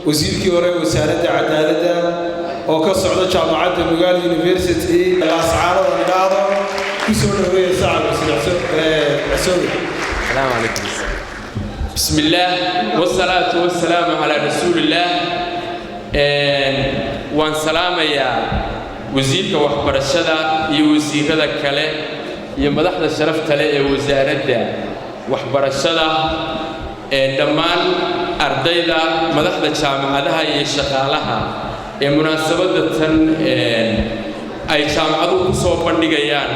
wasiirkii hore wasaaradda cadaaladda oo ka socda jaamacadda Nugaal University ascaaro wadaado ku soo dhaweeyay saaxiib السلام عليكم. بسم الله والصلاة والسلام على رسول الله. وان سلام يا وزيرك وحبرشدا يا وزيرada kale iyo madaxda sharafta leh ee wasaaradda waxbarashada dhammaan ardayda madaxda jaamacadaha iyo shaqaalaha ee munaasabada tan ay jaamacaduhu ku soo bandhigayaan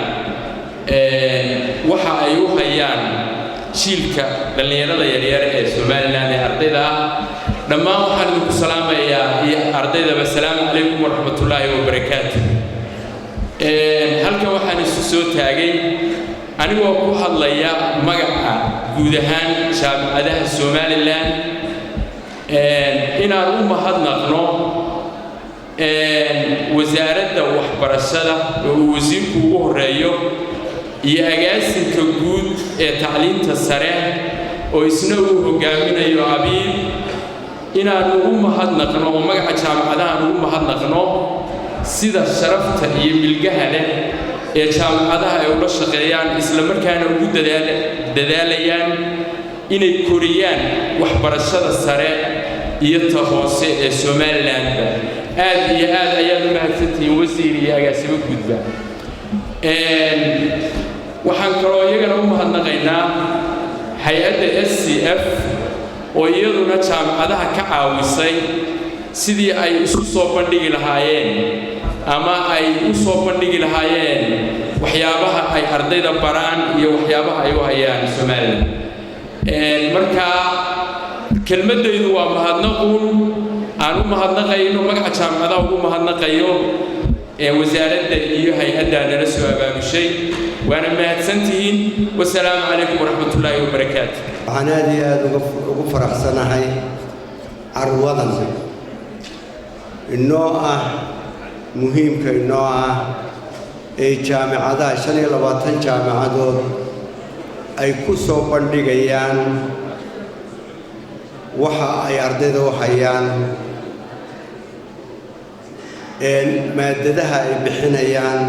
waxa ay u hayaan jiilka dhalinyarada yaryar ee Soomaaliland ee ardayda dhammaan waxaan idinku salaamayaa ardayda assalaamu calaykum waraxmatullaahi wabarakaatuh. halkan waxaan isu soo taagay anigoo ku hadlaya magaca guud ahaan jaamacadaha Soomaaliland inaan u mahadnaqno wasaaradda waxbarashada oo wasiirku ugu horeeyo iyo agaasinka guud ee tacliinta sare oo isna uu hogaaminayo Abiib inaan ugu mahadnaqno oo magaca jaamacadaha ugu mahadnaqno sida sharafta iyo milgaha leh ee jaamacadaha ay ula shaqeeyaan isla markaana ugu dadaalayaan inay koriyaan waxbarashada sare iyo ta hoose ee Soomaaliland aad iyo aad ayaan u mahadsantihiin wasiir iyo agaasimo guudba. waxaan kaloo iyagana u mahadnaqaynaa hay'adda SCF oo iyaduna jaamacadaha ka caawisay sidii ay isu soo bandhigi lahaayeen ama ay u soo bandhigi lahaayeen waxyaabaha ay ardayda baraan iyo waxyaabaha ay u hayaan Soomaaliland. marka kelmadaydu waa mahadnaquun aan u mahadnaqayno magaca jaamacadaha ugu mahadnaqayo wasaaradda iyo hay'adda nala soo abaamushay waana mahadsantihiin. wassalaamu calaykum waraxmatullaahi wabarakaatuh. waxaan aad iyo aad ugu faraxsanahay carwadan inoo ah muhiimka inoo ah ee jaamacadaha 25 jaamacadood ay ku soo bandhigayaan waxa ay ardayda u hayaan maadadaha ay bixinayaan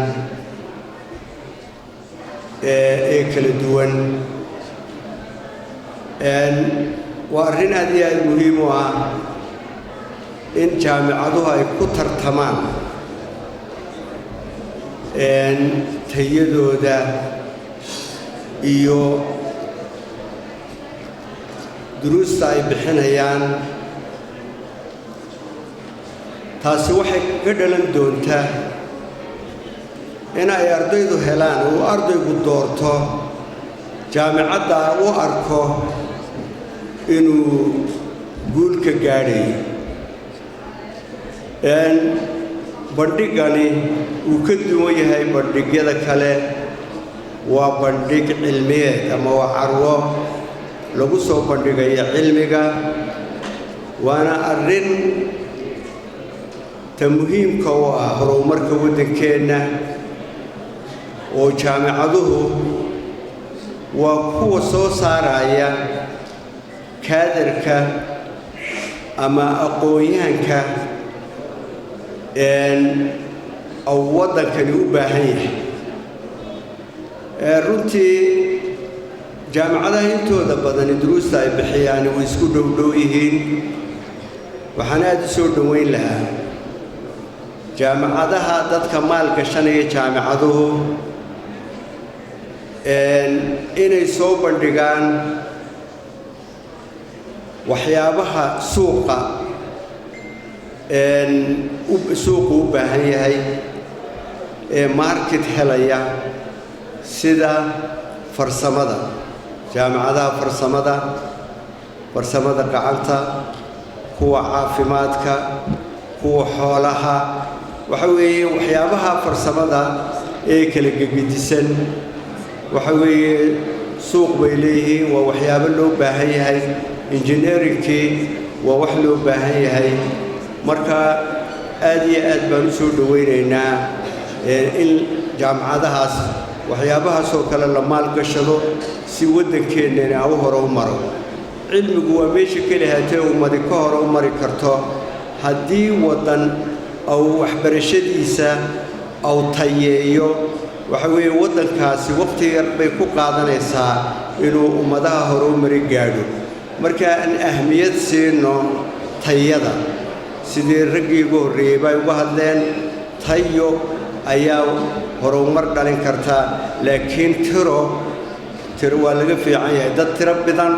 ee kala duwan waa arrin aad iyo aad muhiim u ah in jaamacaduhu ay ku tartamaan tayadooda iyo duruusta ay bixinayaan. taasi waxay ka dhalan doontaa in ay ardaydu helaan uu ardaygu doorto jaamacadda u arko inuu guul ka gaadhayo. bandhigani uu ka duwan yahay bandhigyada kale waa bandhig cilmiyeed ama waa carwo lagu soo bandhigayo cilmiga waana arrin ta muhiimka u ah horumarka waddankeenna oo jaamacaduhu waa kuwa soo saaraya kaadarka ama aqoon-yahanka waddankani u baahan yahay. runtii jaamacadaha intooda badani duruusta ay bixiyaan way isku dhow yihiin. waxaan aad u soo dhoweyn lahaa jaamacadaha dadka maalgashanaya jaamacaduhu inay soo bandhigaan waxyaabaha suuqa u baahan yahay ee market helaya sida farsamada jaamacadaha farsamada gacanta kuwa caafimaadka kuwa xoolaha waxa weeye waxyaabaha farsamada ee kala gegedisan waxa weeye suuq bay leeyihiin waa waxyaabo loo baahan yahay. engineeringkii waa wax loo baahan yahay. marka aad iyo aad baan u soo dhaweynaynaa in jaamacadahaas waxyaabahaas oo kale la maalgashado si waddankeennana u hore u maro. cilmigu waa meesha keli hatee ummadi ka hor u mari karto haddii waddan au waxbarashadiisa au tayeeyo waxa weeye waddankaasi waqti yar bay ku qaadanaysaa inuu ummadaha hore u mari gaadho marka aan ahmiyad siino tayada sidii raggii ugu horreeyey bay uga hadleen tayo ayaa horumar dhalin karta laakiin tiro waa laga fiican yahay dad tiro badan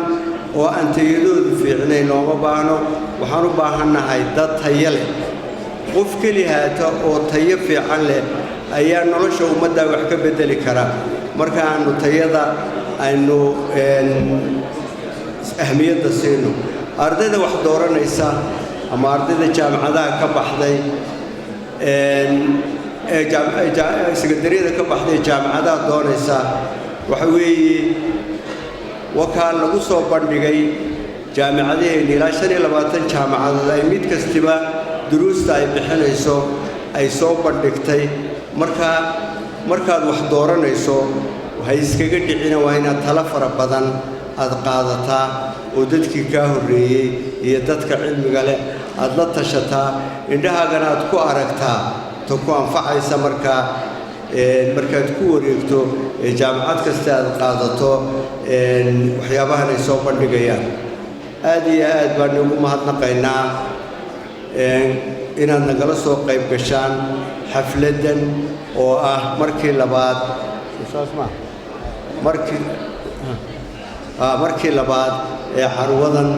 oo aan tayadoodu fiicnayn looma baahno waxaan u baahannahay dad tayo leh qof kelihaata oo tayo fiican leh ayaa nolosha ummadda wax ka bedeli kara marka aanu tayada aynu ahmiyadda siino ardayda wax dooranaysa ama ardayda jaamacadaha ka baxday sekandariyada ka baxday jaamacadaha doonaysa waxa weeye wakaa lagu soo bandhigay jaamacadaheenni ilaa 25 jaamacadood ay mid kastiba duruusta ay bixinayso ay soo bandhigtay markaad wax dooranayso waxay iskaga dhicina waa inaad talo fara badan aad qaadataa oo dadkii kaa horreeyey iyo dadka cilmiga leh aad la tashataa indhahaagana aad ku aragtaa ta ku anfacaysa markaad ku wareegto jaamacad kasta aad qaadato waxyaabahan ay soo bandhigayaan aad iyo aad baan ugu mahadnaqaynaa inaad nagala soo qayb gashaan xafladdan oo ah markii labaad markii labaad ee carwadan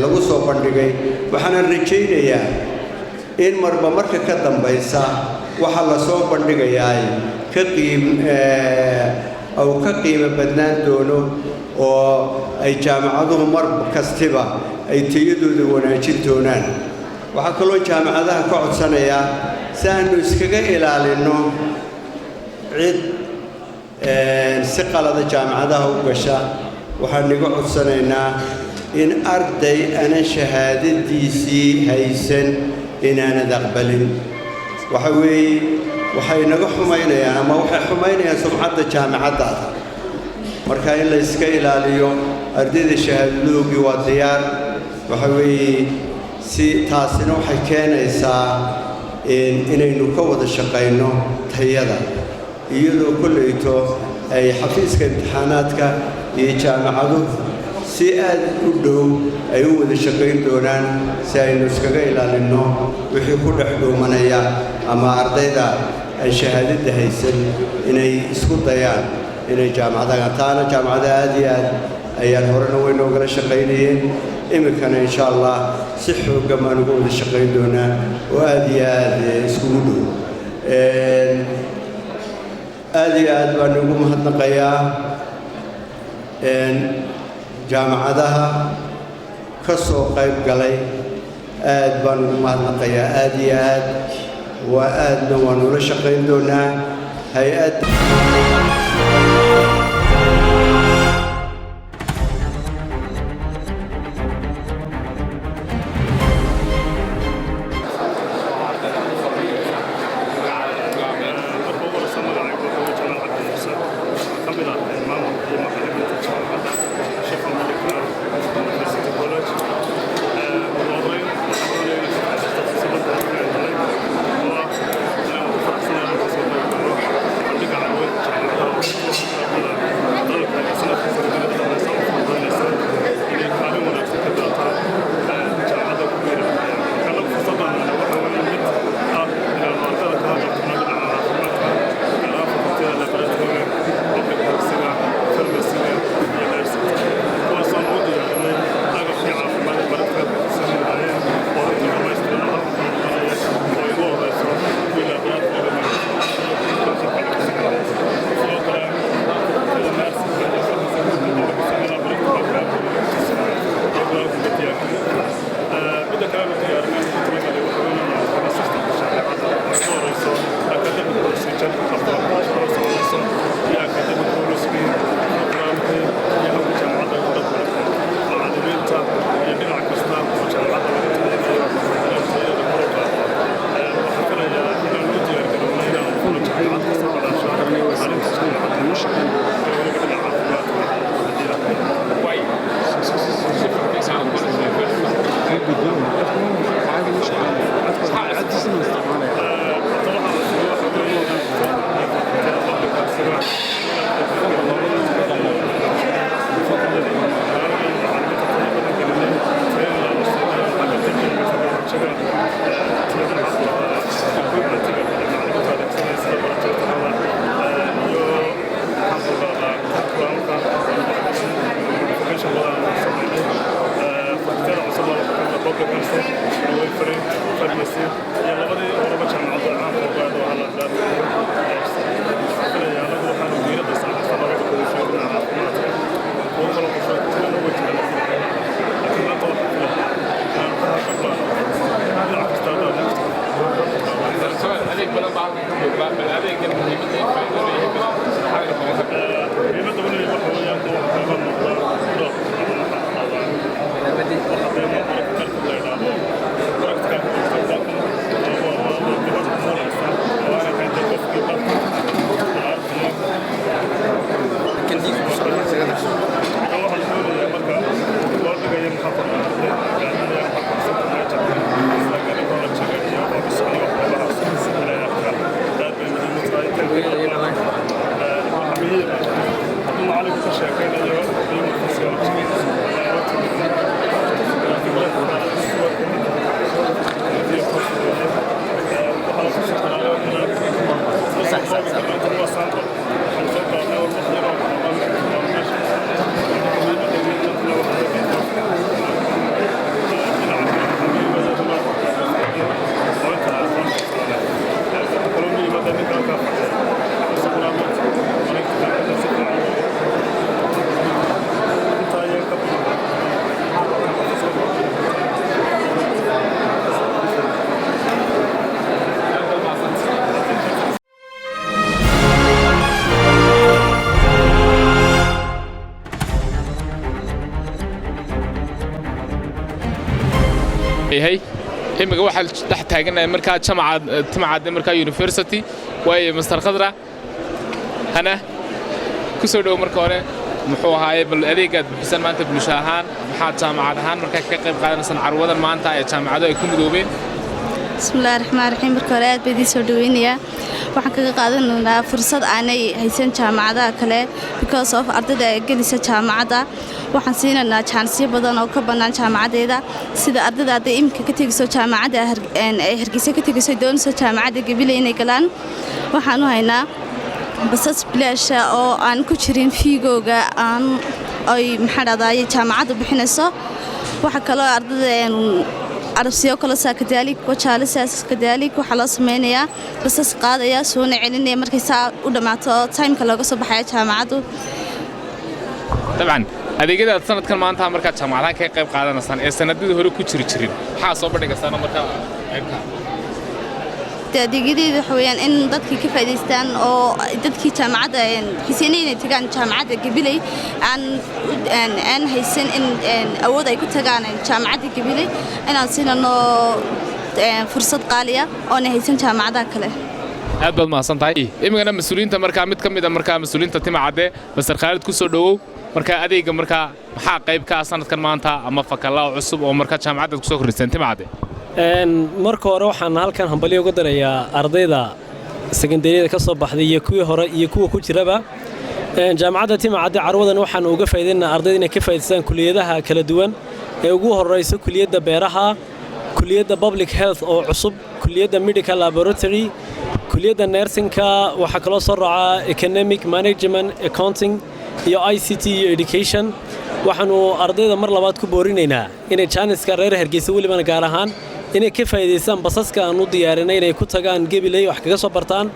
lagu soo bandhigay waxaanan rajaynayaa in marba marka ka dambaysa waxa la soo bandhigayaa au ka qiimo badnaan doono oo ay jaamacaduhu mar kastiba ay tayadooda wanaajin doonaan waxaa kaloo jaamacadaha ka codsanayaa si aanu iskaga ilaalinno cid si qalada jaamacadaha u gasha waxaan niga codsanaynaa in arday aanan shahaadadiisii haysan inaanad aqbalin waxa weeye waxay naga xumaynayaan ama waxay xumaynayaan sumcadda jaamacaddaada marka in la iska ilaaliyo ardayda shahaadadoogii waa diyaar waxa weeye si taasina waxay keenaysaa inaynu ka wada shaqayno tayada iyadoo kollayto ay xafiiska imtixaanaadka iyo jaamacadu si aad u dhow ay u wada shaqayn doonaan si aynu iskaga ilaalinno wixii ku dhex dhuumanaya ama ardayda ay shahaadada haysan inay isku dayaan inay jaamacadaha taana jaamacada aad iyo aad ayaan horena waynoogala shaqaynayeen iminkana insha allah si xooggan baan uga wada shaqayn doonaa oo aad iyo aad iskugu dhow aad iyo aad baan ugu mahadnaqayaa jaamacadaha ka soo qayb galay aad baan ugu mahadnaqayaa aad iyo aad waa aadna waan ula shaqayn doonaa hay-ad هي إمك واحد تحت هاجنا مركز جامعة مركز يونيفرسيتي وهي مستر خضرة هنا كسر مركورة محوها هاي بالأديك بحسن ما أنت بمشاهان محاد جامعة هان مركز كقرب قادنا سنعروضا ما أنت جامعة ده يكون دوبين بسم الله الرحمن الرحيم بركورات بدي سودوينيا waxaan kaga qaadanaynaa fursad aanay haysan jaamacadaha kale because of ardayda ay gelisa jaamacada waxaan siinaynaa chance badan oo ka banaan jaamacadeeda sida ardayda ay imka ka tagiso jaamacada ay Hargeysa ka tagiso doonayso jaamacada Gabiley inay galaan waxaan u haynaa basas bilaash oo aan ku jirin fiigooga aan ay maxadadaay jaamacadu bixinayso waxa kale oo ardayda عربسيو كلا ساكدالي كوشالي ساس كدالي كوحلا سمينيا بس قاضية سوون علينا مركز ساعة ودمعته تايم كلا قصة بحياة جامعته طبعا هذه كده السنة كان ما أنتها مركز جامعة كي قيب قاعدة نصان السنة دي هو كتير حاسة بدك السنة مركز تأديجي حويان إن ضدك كيف يدستان أو ضدك جامعة حسينين تجان جامعة قبلي عن حسين إن أود أيكون تجان جامعة قبلي أنا أصير إنه فرصة قالية أنا حسين جامعة كله. هذا ما صنطعي إيه أنا مسؤولين تمركز متكم إذا مركز مسؤولين تتم عادة بس الخالد كسر دو مركز أديك مركز محقق قيب كأصلا كان ما أنتها أما فك الله عصب أو مركز جامعة كسر كريستين تم عادة. marka hore waxaan halkan hambaliyo uga darayaa ardayda secondaryada ka soo baxday iyo kuwii hore iyo kuwa ku jiraba jaamacadda Timacadde carwadan waxaan uga faa'iideynaa ardayda inay ka faa'iideystaan kuliyadaha kala duwan ee ugu horeysa kuliyadda beeraha kuliyadda public health oo cusub kuliyadda medical laboratory kuliyadda nursingka waxa kala soo raaca economic management accounting iyo ICT iyo education waxaanu ardayda mar labaad ku boorinaynaa inay jaaniska reer Hargeysa waliba gaar ahaan inay ka faa'iideystaan basaska aan u diyaarinay inay ku tagaan Gabiley wax kaga soo bartaan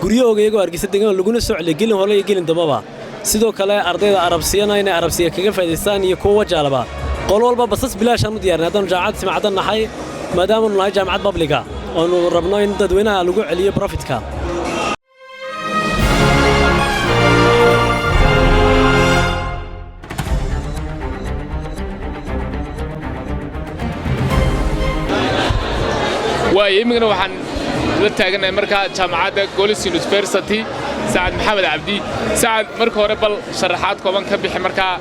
guryahooda iyagoo Hargeysa degan laguna soo celiyo gelin hore iyo gelin dambaba sidoo kale ardayda Arabsiyana inay Arabsiga kaga faa'iideystaan iyo kuwa wajaalaba qol walba basas bilaash aan u diyaarinay haddana jaamacad Timacadde nahay maadaama uu nahay jaamacad public ah oo rabno in dadweynaha lagu celiyo profitka ويمكن وحن لتاجنا مركز جامعة جوليس يونيفرسيتي سعد محمد عبدي سعد مركز ربل شرحات كمان كبيح مركز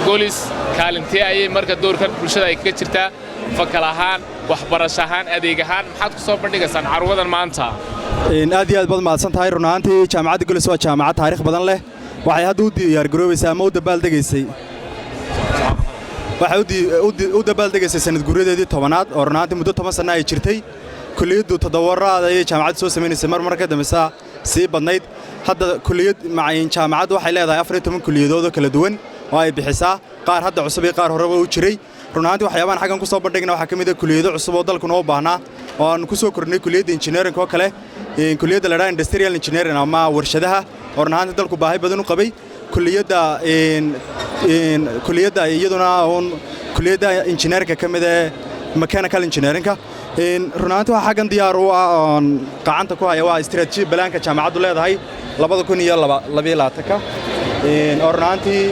جوليس كالنتي أي مركز دور كان بالشدة يكتشرته fakal ahaan waxbarasho ahaan adeeg ahaan maxaad ku soo bandhigaysaan carwadan maanta aad iyo aad baad mahadsan tahay run ahaantii jaamacadda golis waa jaamacad taariikh badan leh waxay hadda u diyaargaroobaysaa ama u dabaaldegaysay waxay u dabaaldegaysay sanad guuradeedii 10aad oo run ahaantii muddo 10 sano ay jirtay kulliyaddu toddobaad ayay jaamacaddu soo samaynaysay mar ka dambeysa sii badnayd hadda kulliyad macayn jaamacaddu waxay leedahay 14 kulliyadood oo kala duwan oo ay bixisaa qaar hadda cusub iyo qaar horeba u jiray run ahaantii waxyaabahan xaggan ku soo bandhigna waxaa ka mid ah kulliyado cusub oo dalku noo baahnaa oo aan ku soo kordhinay kulliyadda engineering oo kale kulliyadda la yiraahdo industrial engineering ama warshadaha oo run ahaantii dalku baahi badan u qabay kulliyadda iyaduna kulliyadda engineering ka mid ah mechanical engineering run ahaantii waxa xaggan diyaar u ah oo gacanta ku haya waa istiraatiiji balaanka jaamacaddu leedahay 2022 oo run ahaantii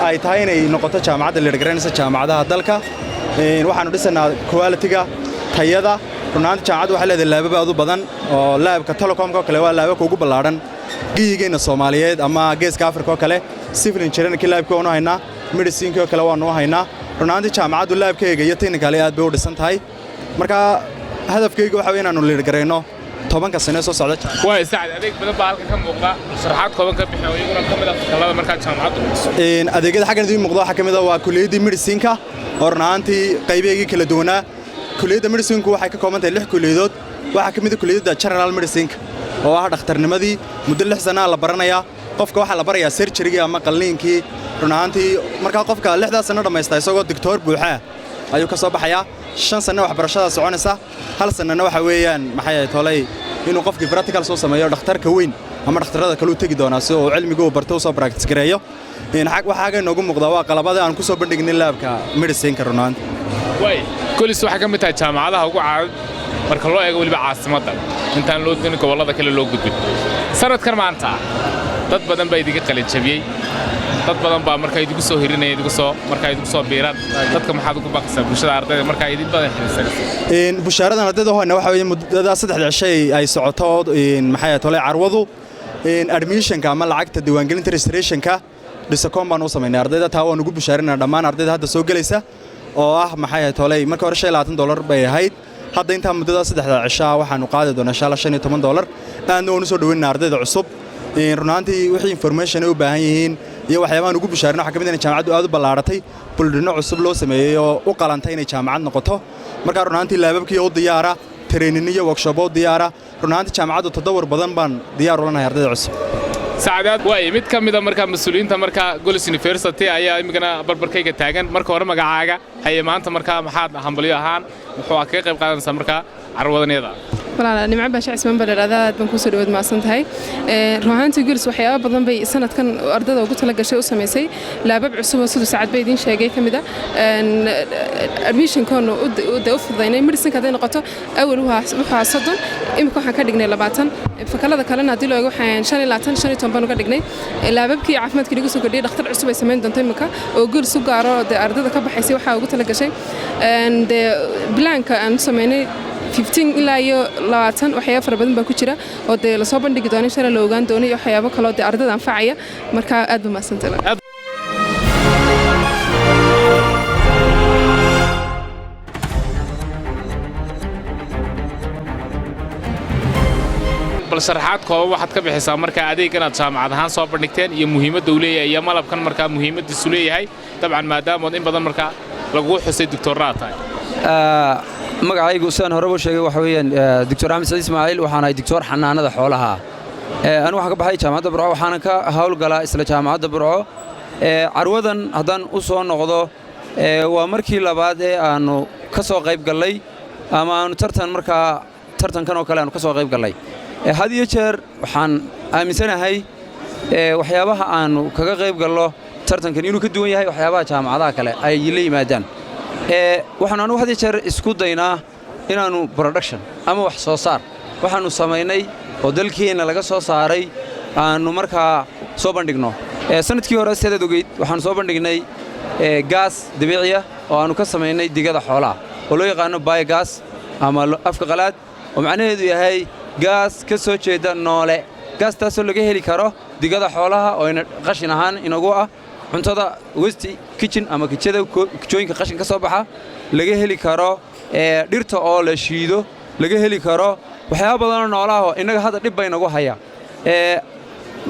ay tahay inay noqoto jaamacadda liirgaranaysa jaamacadaha dalka waxaanu dhisanaa quality-ga tayada run ahaantii jaamacaddu waxay leedahay laabab aad u badan oo laabka telecom-ka oo kale waa laababka ugu ballaaran giyigeenna Soomaaliyeed ama geeska Afrika oo kale civil engineering laabka waanu haynaa medicine-ka oo kale waanu haynaa run ahaantii jaamacaddu laabkeega iyo technical aad bay u dhisan tahay marka hadafkayga waxa weeye inaanu liirgarayno 10 sano soo socda way saacad adeeg badan baa halka ka muuqda sharaxaad kooban ka bixin oo iyaguna ka mid ah fakalada marka jaamacaddu adeegyada xaggan idin muuqda waxa ka mid ah waa kulliyadda medicine-ka oo run ahaantii qaybaheegii kala duwanaa kulliyadda medicine-ku waxay ka kooban tahay 6 kulliyadood waxa ka mid ah kulliyadda general medicine oo ah dhakhtarnimadii muddo 6 sano la baranayaa qofka waxa la barayaa surgery ama qalliinkii run ahaantii marka qofka 6 sano dhameystay isagoo doctor buuxa ayuu ka soo baxayaa 5 sano waxbarashada soconaysa 1 sanana waxa weeyaan maxay tolay inuu qofkii practical soo sameeyo dhakhtarka weyn ama dhakhtarada kale uu tagi doona si uu cilmiga u barto soo practice gareeyo waxa noogu muuqda waa qalabada aan ku soo bandhignay laabka medicine-ka run ahaantii way golis waxa ka mid tahay jaamacadaha ugu caan marka loo eego waliba caasimadda intaan loo dinin gobollada kale loo gudbin sanadkan maanta dad badan baa idiga qalin jabiyey dad badan baa marka idigu soo hirinaya idigu soo biiraan dadka maxaad ugu baaqaysaa bulshada ardayda marka idin badan xiriirsan bushaaradan ardayda hoona waxa weeye muddada 3 cishay ay socoto maxay tolay carwadu admission-ka ama lacagta diiwaangelinta registration-ka Discom baan u sameynay ardayda taa waan ugu bushaarinaa dhammaan ardayda hadda soo galaysa oo ah maxay tolay marka hore $25 bay ahayd hadda inta muddada 3 cishaa waxaanu qaadi doonaa insha Allah $15 aan u soo dhaweynaa ardayda cusub run ahaantii wixii information ay u baahan yihiin iyo waxyaabahan ugu bushaarino waxa ka mid ah in jaamacaddu aad u ballaaratay buldhino cusub loo sameeyay oo u qalantay inay jaamacad noqoto marka run ahaantii laababkii oo diyaara training iyo workshop oo diyaara run ahaantii jaamacaddu toddobar badan baan diyaar u lanahay ardayda cusub saacadaad way mid ka mid ah marka mas'uuliyiinta marka Golis University ayaa imigana barbarkayga taagan marka hore magacaaga haye maanta marka maxaad hambalyo ahaan wuxuu ka qayb qaadanaysaa marka carwadaniyada walaal nimco baasha ismaan balaraadaad baan ku soo dhawaad maasan tahay ruuxaantii Golis waxyaabo badan bay sanadkan ardayda ugu tala gashay u sameysay laabab cusub oo sidoo saacad bay idin sheegay kamid ah admission-kan u fudaynay medicine-ka haday noqoto awal waxa 30 imika waxaan ka dhignay 20 fakalada kalena hadii loo eego waxaan 25 baan uga dhignay laababkii caafimaadka lagu soo kordhiyay dhakhtar cusub ay sameyn doonto imika oo Golis u gaaro ardayda ka baxaysay waxa ugu tala gashay blanka aan sameynay 15 ilaa iyo 20 waxyaabo fara badan baa ku jira oo la soo bandhigi doono insha Allah la ogaan doono iyo waxyaabo kale oo ardayda anfacaya marka aad ba maasantahay bal sharaxaad kooban waxaad ka bixisaa marka adeegan aad jaamacad ahaan soo bandhigteen iyo muhiimadda uu leeyahay iyo malabkan marka muhiimadiisu leeyahay dabcan maadaama in badan marka lagu xusay doctorate tahay magacaygu saan hore u sheegay waxa weeyaan Dr. Ahmed Said Ismaaciil waxaan ahay doctor xanaanada xoolaha anu waxaan ka baxay jaamacadda Burco waxaan ka hawlgalaa isla jaamacadda Burco carwadan haddaan u soo noqdo waa markii labaad ee aanu ka soo qayb galay ama aanu tartankan oo kale aanu ka soo qayb galay had iyo jeer waxaan aaminsanahay waxyaabaha aanu kaga qayb galno tartankan inuu ka duwan yahay waxyaabaha jaamacadaha kale ay la yimaadaan waxaan anu had iyo jeer isku daynaa inaanu production ama wax soo saar waxaanu samaynay oo dalkeena laga soo saaray aanu markaa soo bandhigno sanadkii hore sidaad ogeyd waxaan soo bandhignay gaas dabiici ah oo aanu ka samaynay digada xoolaha oo loo yaqaano biogas ama afka qalaad oo macnaheedu yahay gaas ka soo jeeda noole gaastaasoo laga heli karo digada xoolaha oo qashin ahaan inagu ah cuntada waste kitchen ama kitchada kijooyinka qashin ka soo baxa laga heli karo dhirta oo la shiido laga heli karo waxyaabo badan oo noolaha oo innaga hadda dhib bay nagu haya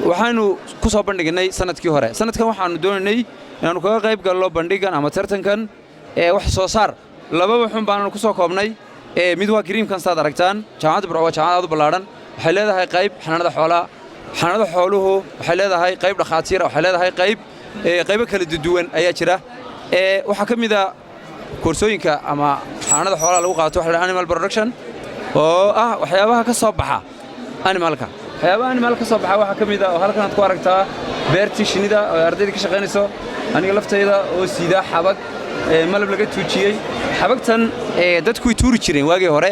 waxaanu ku soo bandhignay sanadkii hore sanadkan waxaanu doonaynay inaanu kaga qayb galno bandhigan ama tartankan wax soo saar laba waxun baanu ku soo koobnay mid waa creamkan saad aragtaan jaamacadda Burco waa jaamacad aad u ballaaran waxay leedahay qayb xanaanada xoolaha xanaanada xooluhu waxay leedahay qayb dhakhaatiir waxay leedahay qaybo kala duwan ayaa jira waxa ka mid ah koorsooyinka ama xanaanada xoolaha lagu qaato waxa la animal production oo ah waxyaabaha ka soo baxa animalka waxyaabaha animal ka soo baxa waxa ka mid ah oo halkan aad ku aragtaa beertii shinnida oo ardayda ka shaqaynayso aniga laftayda oo siida xabag malab laga tuujiyey xabagtan dadku way tuuri jireen waagii hore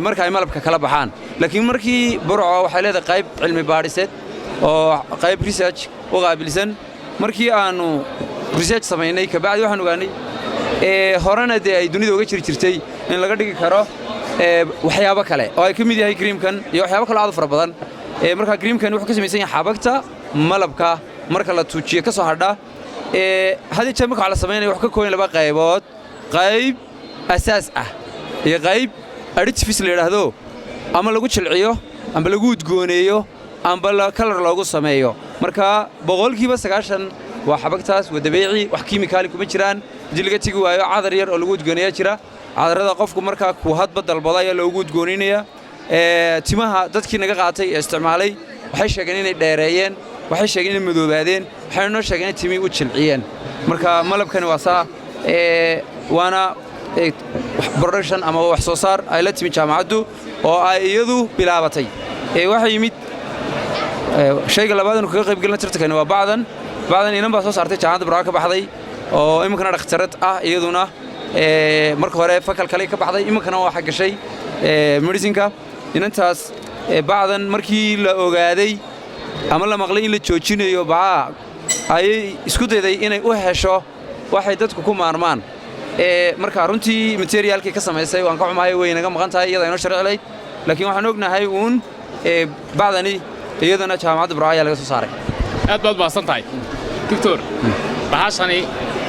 marka ay malabka kala baxaan laakiin markii Burco waxay leedahay qayb cilmi baadhiseed oo qayb research oo qaabilsan markii aanu research sameynay ka bacdi waxaan ogaanay horena ay dunida uga jirtay in laga dhigi karo waxyaabo kale oo ay ka mid yahay creamkan iyo waxyaabo kale aad fara badan marka creamkan wuxuu ka samaysan yahay xabagta malabka marka la tuujiyo ka soo hadha hadii jeer marka la sameeyay wax ka kooban laba qaybood qayb asaas ah iyo qayb artifice la yiraahdo ama lagu jilciyo ama lagu udgooneeyo ama la color loogu sameeyo marka boqolkiiba 90 waa xabagtaas waa dabiici wax kiimikaali kuma jiraan jilga tigi waayo cadar yar oo lagu udgooneeyo jira cadarada qofku marka ku hadba dalbadaya loogu udgooninayaa timaha dadkii naga qaatay ee isticmaalay waxay sheegeen inay dheereeyeen waxay sheegeen inay madoobaadeen waxay noo sheegeen in timi u jilciyeen marka malabkani waa saa waana production ama wax soo saar ay la timi jaamacaddu oo ay iyadu bilaabatay waxa yimid shayga labaad inuu kaga qayb galna tartankani waa bacdan inaan baa soo saartay jaamacadda Burco ka baxday oo imikana dhakhtarad ah iyaduna marka hore fakal kale ka baxday imikana waxa gashay medicinka inantaas bacdan markii la ogaaday ama la maqlay in la joojinayo baa ay isku dayday inay u hesho waxay dadku ku maarmaan marka runtii materialkii ka sameysay waan ka xumahay way naga maqan tahay iyada inoo sharciyeed laakiin waxaan ognahay uun bacdani iyadana jaamacadda Burco ayaa laga soo saaray aad baad baasan tahay doctor bahashani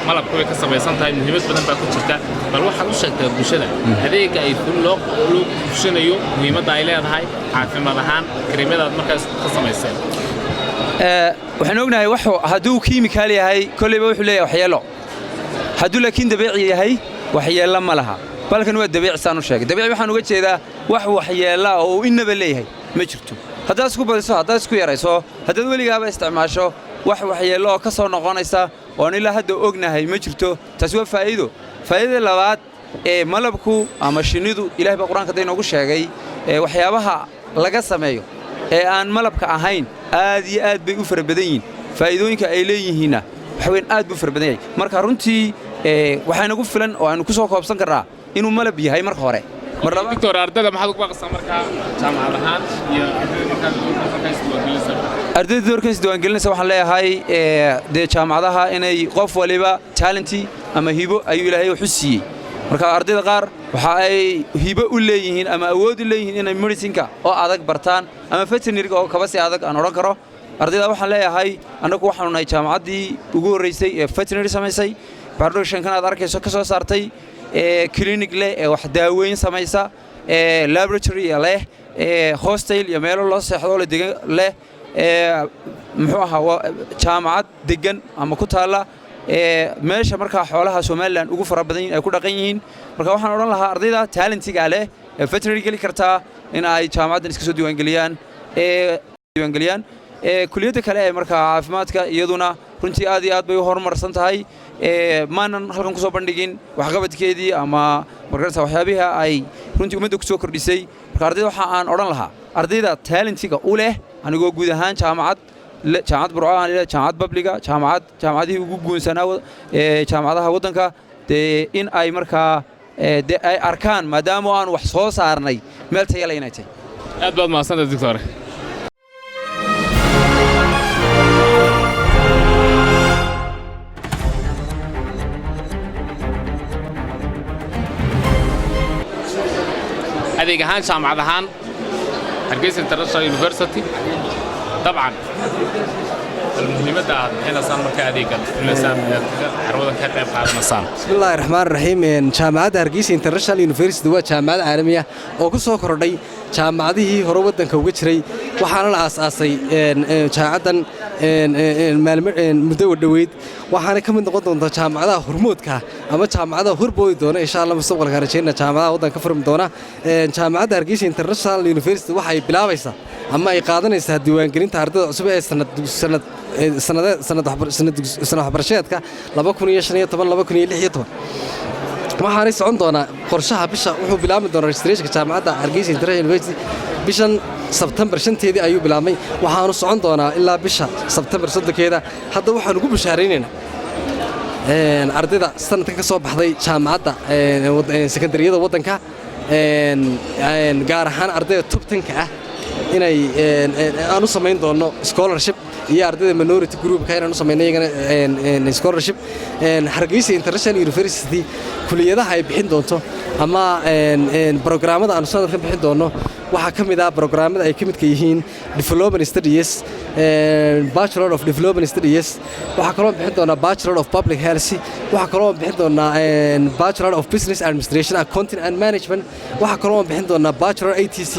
malabku way ka samaysan tahay muhiimad badan baa ku jirta bal waxaad u sheegtaa bulshada adeega ay loo bulshanayo muhiimadda ay leedahay caafimaad ahaan kareemadaad markaas ka samaysay waxaan ognahay hadduu kiimikaal yahay kolleyba wuxuu leeyahay waxyeelo hadduu laakiin dabiici yahay waxyeelo ma laha balkan waa dabiici saan u sheegay dabiici waxaan uga jeedaa wax waxyeelo oo uu inaba leeyahay ma jirto haddaad isku badiso haddaad isku yarayso haddaad weligaaba isticmaasho wax waxyeelo oo ka soo noqonaysa oo ilaa hadda ognahay ma jirto taasi waa faa'iido labaad malabku ama shinnidu ilaahay baa quraanka inoogu sheegay waxyaabaha laga sameeyo aan malabka ahayn aad iyo aad bay u fara badan yihiin faa'iidooyinka ay leeyihiinna waxa weyn aad buu fara badan yahay marka runtii waxay nagu filan oo aanu ku soo koobsan karnaa inuu malab yahay marka hore doctor ardayda maxaad ugu baaqaysaa marka jaamacad ahaan iyo ardayda doorkiisa diiwaangelinaysa waxaan leeyahay jaamacadaha inay qof waliba talenti ama hibo ayuu ilaahay u xusiyey marka ardayda qaar waxa ay hibo u leeyihiin ama awood u leeyihiin inay medicinka oo adag bartaan ama veterinary oo kaba si adag aan oran karo ardayda waxaan leeyahay anagu waxaanu nahay jaamacaddii ugu horeysay ee veterinary samaysay productionkan aad arkayso ka soo saartay clinic leh wax daaweyn samaysa laboratory leh hostel iyo meelo loo seexdo leh muxuu ahaa jaamacad degan ama ku taala meesha marka xoolaha Soomaaliland ugu fara badan ay ku dhaqan yihiin marka waxaan oran lahaa ardayda talentiga leh veterinary gali kartaa in ay jaamacaddan iska soo diiwaangeliyaan kulliyada kale ee marka caafimaadka iyaduna runtii aad iyo aad bay u horumarsan tahay maanan halkan ku soo bandhigin waxqabadkeedii ama markaas waxyaabaha ay runtii ummadda ku soo kordhisay marka ardayda waxa aan oran lahaa ardayda talentiga u leh anigoo guud ahaan jaamacad Burco aan ilaa jaamacad publica jaamacadihii ugu guunsanaa jaamacadaha waddanka in ay markaa ay arkaan maadaama aan wax soo saarnay meel tayo leh inay tahay aad baad mahadsantahay doctor adeeg ahaan jaamacad ahaan Hargeysa International University طبعا muhiimadda aad bixinaysaan marka adeeggan filaysaan carwadan ka qayb qaadanaysaan. bismillaahi raxmaani raxiim jaamacadda Hargeysa International University waa jaamacad caalami ah oo ku soo kordhay jaamacadihii hore waddanka uga jiray waxaana la aasaasay jaamacaddan muddo dhaweyd waxaana ka mid noqon doontaa jaamacadaha hormoodka ama jaamacadaha horboodi doona insha Allah mustaqbalka rajayna jaamacadaha waddanka furmi doona jaamacadda Hargeysa International University waxay bilaabaysaa ama ay qaadanaysaa diiwaangelinta ardayda cusub ee sanad waxbarasheedka 2015-2016 waxaanay socon doonaa qorshaha bisha wuxuu bilaabmi doonaa registrationka jaamacadda Hargeysa International University bishan September 5 ayuu bilaabmay waxaanu socon doonaa ilaa bisha September 3 hadda waxaan ugu bishaaraynaynaa ardayda sanadka ka soo baxday jaamacadda secondaryada waddanka gaar ahaan ardayda top 10 ah inay aanu samayn doono scholarship iyo ardayda minority groupka inaan u sameeyay iyagana scholarship Hargeysa International University kuliyadaha ay bixin doonto ama programmada aan sanadkan bixin doono waxa kamid ah programmada ay kamid ka yihiin development studies bachelor of development studies waxa kale oo bixin doona bachelor of public health waxa kale oo bixin doona bachelor of business administration accounting and management waxa kale oo bixin doona bachelor ATC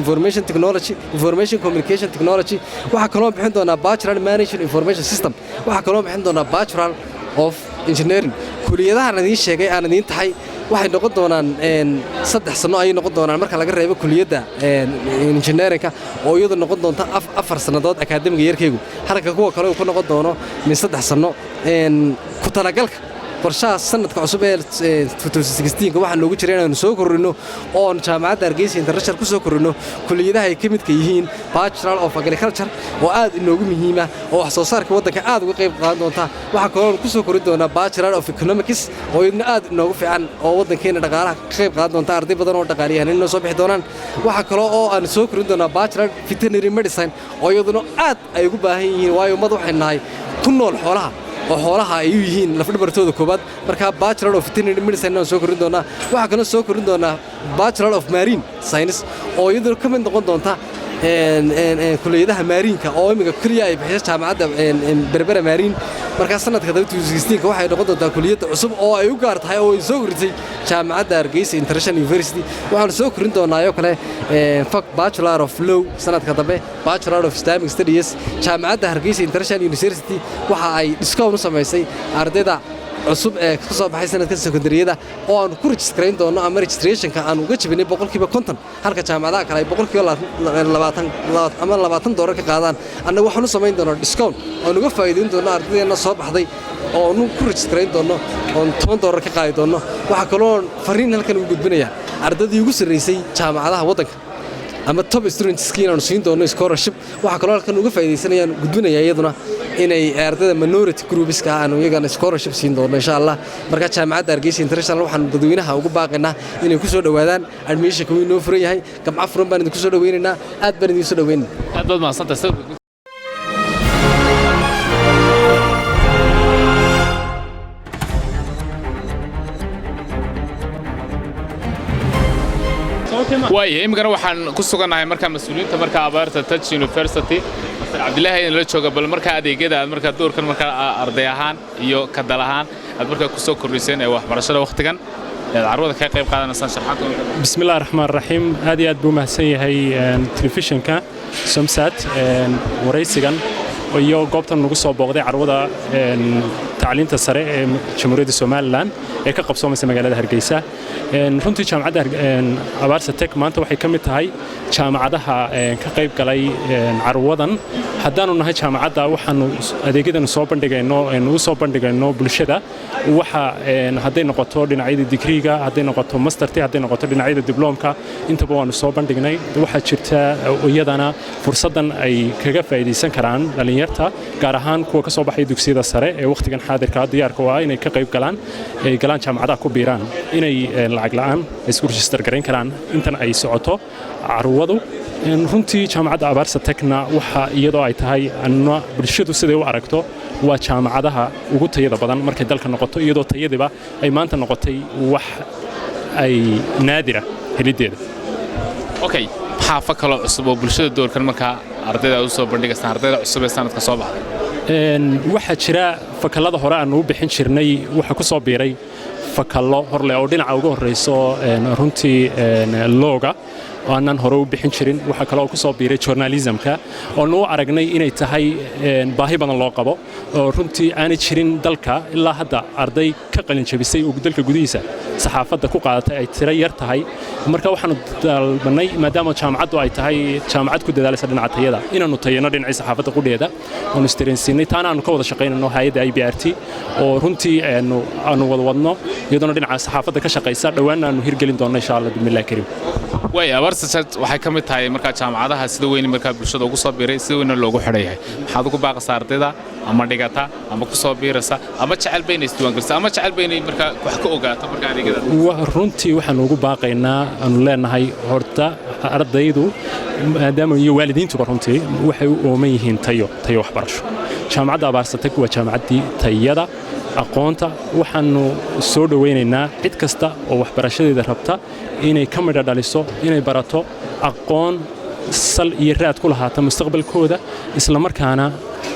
information technology information communication technology waxa kale oo bixin doona bachelor management information system waxa kale oo bixin doona bachelor of engineering kuliyadaha aan idin sheegay aan idin tahay waxay noqon doonaan 3 sano ay noqon doonaan marka laga reebo kuliyadda engineeringka oo iyadu noqon doonta 4 sanadood academic yearkaygu halka kuwa kale uu ku noqon doono min 3 sano ku talagalka qorshaha sanadka cusub ee 2016 waxaan noogu jiray inaan soo korrino oo jaamacadda Hargeysa International ku soo korrino kuliyadaha ay ka mid ka yihiin Bachelor of Agriculture oo aad inoogu muhiim ah oo wax soo saarka waddanka aad uga qayb qaadan doonta waxa kale oo ku soo korri doona Bachelor of Economics oo iyaduna aad inoogu fiican oo waddankeena dhaqaalaha ka qayb qaadan doonta arday badan oo dhaqaaliyahan inoo soo bixi doonaan waxa kale oo aan soo korri doona Bachelor Veterinary Medicine oo iyaduna aad ay ugu baahan yihiin waayo ummad waxay nahay ku nool xoolaha oo xoolaha ay yihiin lafdhabartooda koobaad marka Bachelor of Veterinary Medicine aan soo korin doonaa waxa kale oo soo korin doonaa Bachelor of Marine Science oo iyadoo ka mid noqon doonta kuliyadaha mariinka oo imiga kaliya ay bixiso jaamacadda Berbera Marine marka sanadka 2016 waxay noqon doontaa kuliyadda cusub oo ay u gaar tahay oo ay soo korisay jaamacadda Hargeysa International University waxaan soo korin doonaa ayo kale Bachelor of Law sanadka dambe Bachelor of Islamic Studies jaamacadda Hargeysa International University waxa ay discount u sameysay ardayda cusub ee ka soo baxay sanadka secondaryada oo aan ku registrayn doono ama registrationka aan uga jibinay 50% halka jaamacadaha kale ay 20 ama $20 ka qaadaan annagu waxaan u samayn doonaa discount oo uga faa'iideyn doono ardaydeena soo baxday oo aanu ku registrayn doono oo $10 ka qaadi doono waxa kale oo fariin halkan ugu gudbinaya ardaydii ugu sareysay jaamacadaha waddanka ama top students kiinaan siin doono scholarship waxa kale oo halkan uga faa'iideysanayaan gudbinaya iyaduna inay ardayda minority groups ka aan iyagana scholarship siin doono insha Allah marka jaamacadda Hargeysa International waxaan dadweynaha ugu baaqaynaa inay ku soo dhawaadaan admission ku inoo furan yahay gamca furan baan idinku soo dhaweynaynaa aad baan idin soo dhaweynaa aad baad mahadsantahay waaye imikana waxaan ku sugannahay markaa mas-uuliyiinta markaa abaarta Touch University Mr. Cabdilaahi in la jooga bal markaa adeegyada aad markaa doorkan markaa arday ahaan iyo ka dal ahaan aad markaa ku soo kordhiseen ee waxbarashada waqtigan carwada ka qayb qaadanaysaan sharxaadka bismillaahir rahmaanir rahiim aad iyo aad buu mahadsan yahay telefishinka Somsat waraysigan iyo goobtan nagu soo booqday carwada tacliinta sare ee Jamhuuriyadda Soomaaliland ee ka qabsoomaysa magaalada Hargeysa runtii jaamacadda Abaarsa Tech maanta waxay ka mid tahay jaamacadaha ka qayb galay carwadan haddaanu nahay jaamacadda waxaanu adeegyadan soo bandhigayno bulshada waxa hadday noqoto dhinacyada digriga hadday noqoto masterti hadday noqoto dhinacyada diplomka intaba waanu soo bandhignay waxa jirta iyadana fursadan ay kaga faa'iideysan karaan dhalinyarta gaar ahaan kuwa ka soo baxay dugsiyada sare ee waqtigan xaadirka diyaarka waa inay ka qayb galaan jaamacadaha ku biiraan inay lacag la'aan isku register gareyn karaan intan ay socoto carwadu runtii jaamacadda Abaarsa Techna waxa iyadoo ay tahay anna bulshadu siday u aragto waa jaamacadaha ugu tayada badan markay dalka noqoto iyadoo tayadiba ay maanta noqotay wax ay naadira helideeda okay maxaa fakalo cusub oo bulshada doorkan markaa ardayda u soo bandhigaysaan ardayda cusub ee sanadka soo baxday waxaa jira fakallada hore aan u bixin jirnay waxa ku soo biiray fakallo horle oo dhinaca ugu horeyso runtii looga aanan hore u bixin jirin waxa kale oo ku soo biiray journalismka oo noo aragnay inay tahay baahi badan loo qabo oo runtii aanay jirin dalka ilaa hadda arday ka qalin jabisay oo dalka gudihiisa saxaafadda ku qaadatay ay tiro yar tahay marka waxaanu dalbanay maadaama jaamacaddu ay tahay jaamacad ku dadaalaysa dhinaca tayada inaanu tayano dhinacii saxaafadda qudheeda oonu istireensiinay taana aanu ka wada shaqaynayno hay'adda IBRT oo runtii aanu wada wadno iyadoona dhinaca saxaafadda ka shaqaysa dhowaanna aanu hirgelin doonno insha Allah bismillaah kariim way abarsasad waxay ka mid tahay marka jaamacadaha sida weyn marka bulshada ugu soo biiray sida weyn loogu xidhayahay maxaad ugu baaqaysaa ardayda ama dhigata ama ku soo biiraysa ama jecel baynay isdiiwaangelisa ama jecel baynay marka wax ka ogaato marka adeegyada runtii waxaan ugu baaqaynaa aanu leenahay horta ardaydu maadaama iyo waalidiintuba runtii waxay u ooman yihiin tayo waxbarasho jaamacadda Abaarsatek waa jaamacaddii tayada aqoonta waxaanu soo dhaweynaynaa cid kasta oo waxbarashadeeda rabta inay ka midho dhaliso inay barato aqoon sal iyo raad ku lahaata mustaqbalkooda isla markaana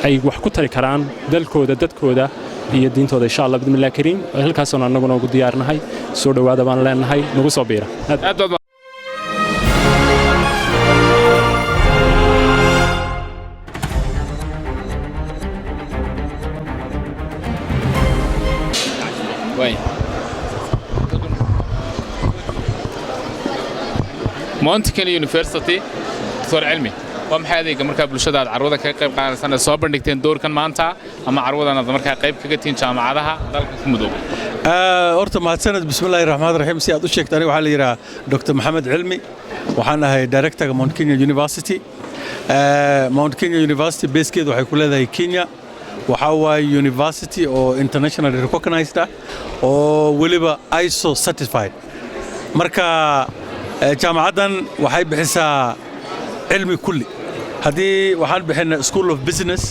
ay wax ku tari karaan dalkooda dadkooda iyo diintooda insha Allah bismillaah kariim halkaas oo annaguna ugu diyaarnahay soo dhawaada baan leenahay nagu soo biira Mount Kenya University Dr. Cilmi waa maxay adeega marka bulshada carwada ka qayb qaadanaysan soo bandhigteen doorkan maanta ama carwadana marka qayb kaga tiin jaamacadaha dalka ku mudug horta mahadsanid bismillaahir rahmaanir rahiim si aad u sheegtay waxa la yiraahdaa Dr. Maxamed Cilmi waxaan ahay director Mount Kenya University Mount Kenya University basekeedu waxay ku leedahay Kenya waxa waa university oo internationally recognized oo waliba ISO certified marka jaamacadan waxay bixisaa cilmi kulli hadii waxaan bixinaa School of Business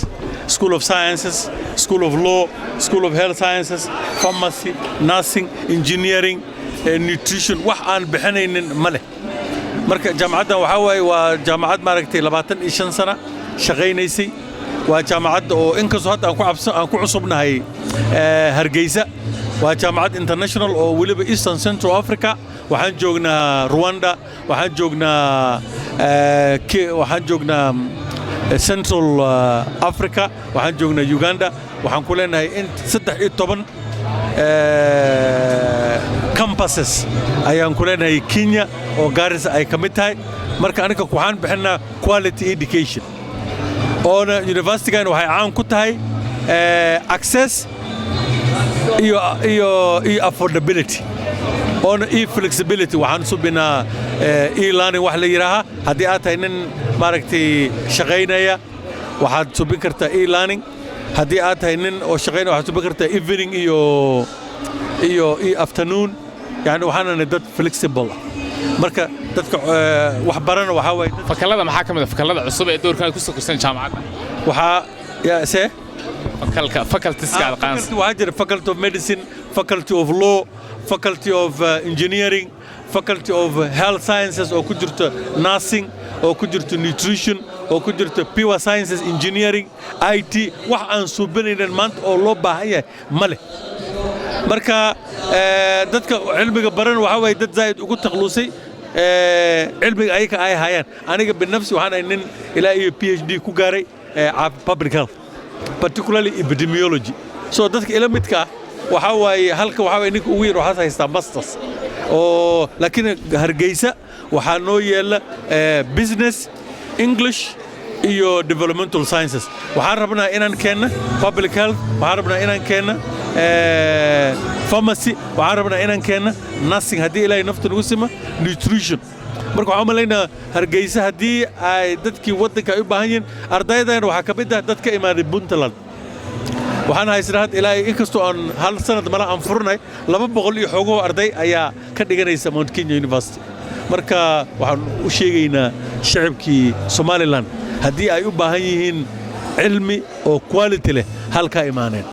School of Sciences School of Law School of Health Sciences Pharmacy Nursing Engineering Nutrition wax aan bixinaynin male marka jaamacadan waxa way waa jaamacad maaragtay 25 sano shaqaynaysay waa jaamacad oo inkastoo hadda aan ku cusubnahay Hargeysa waa jaamacad international oo waliba Eastern Central Africa waxaan joognaa Rwanda waxaan joognaa Central Africa waxaan joognaa Uganda waxaan ku leenahay in 13 campuses ayaan ku leenahay Kenya oo Garissa ay kamid tahay marka aniga waxaan bixinaa quality education oo university-gan waxay caan ku tahay access iyo affordability on flexibility waxaan subinaa e-learning wax la yiraaha hadii aad tahay nin maaragtay shaqaynaya waxaad subin kartaa e-learning hadii aad tahay nin oo shaqaynaya waxaad subin kartaa evening iyo afternoon yani waxaana dad flexible marka dadka wax barana waxa way fakallada maxaa kamid ah fakallada cusub ee doorkan ku soo korsan jaamacadda waxa faculties ka aqoonsi waxa jira faculty of medicine faculty of law faculty of engineering faculty of health sciences oo ku jirto nursing oo ku jirto nutrition oo ku jirto pure sciences engineering IT wax aan suubinaynan maanta oo loo baahan yahay male marka dadka cilmiga baran waxa way dad zaid ugu taqluusay cilmiga ay ka hayaan aniga binafsi waxaan nin ilaa iyo PhD ku gaaray public health particularly epidemiology so dadka ila midka waxa way halka waxa way ninka ugu yar waxa haystaa masters oo laakiin Hargeysa waxa noo yeela business English iyo developmental sciences waxaan rabnaa inaan keenno public health waxaan rabnaa inaan keenno pharmacy waxaan rabnaa inaan keenno nursing hadii ilaahay nafta nagu sima nutrition marka waxaan maleynaa Hargeysa hadii ay dadkii wadanka ay u baahan yihiin ardaydan waxa ka mid ah dadka imaaday Puntland waxaan haysnaa ilaa inkastoo aan hal sanad mala aan furnay 200 iyo xoogoo arday ayaa ka dhiganaysa Mount Kenya University marka waxaan u sheegaynaa shacabkii Somaliland haddii ay u baahan yihiin cilmi oo quality leh halka imaaneen